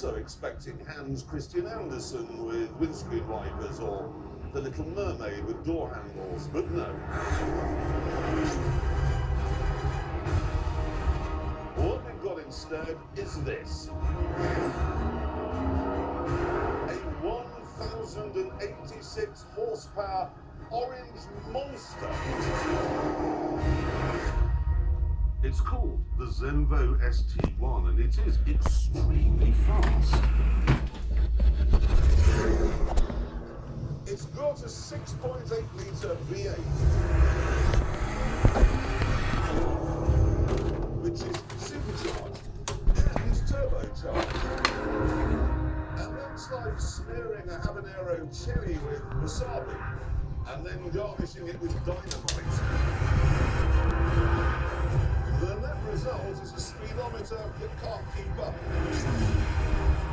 also expecting Hans Christian Andersen with windscreen wipers or The Little Mermaid with door handles, but no. What we've got instead is this. A 1,086 horsepower orange monster. It's called the Zenvo ST1 and it is extremely fast. It's got a 6.8 litre V8, which is supercharged and turbocharged. And that's like smearing a habanero chili with wasabi and then garnishing it with dynamite. The net result is a speedometer that can't keep up.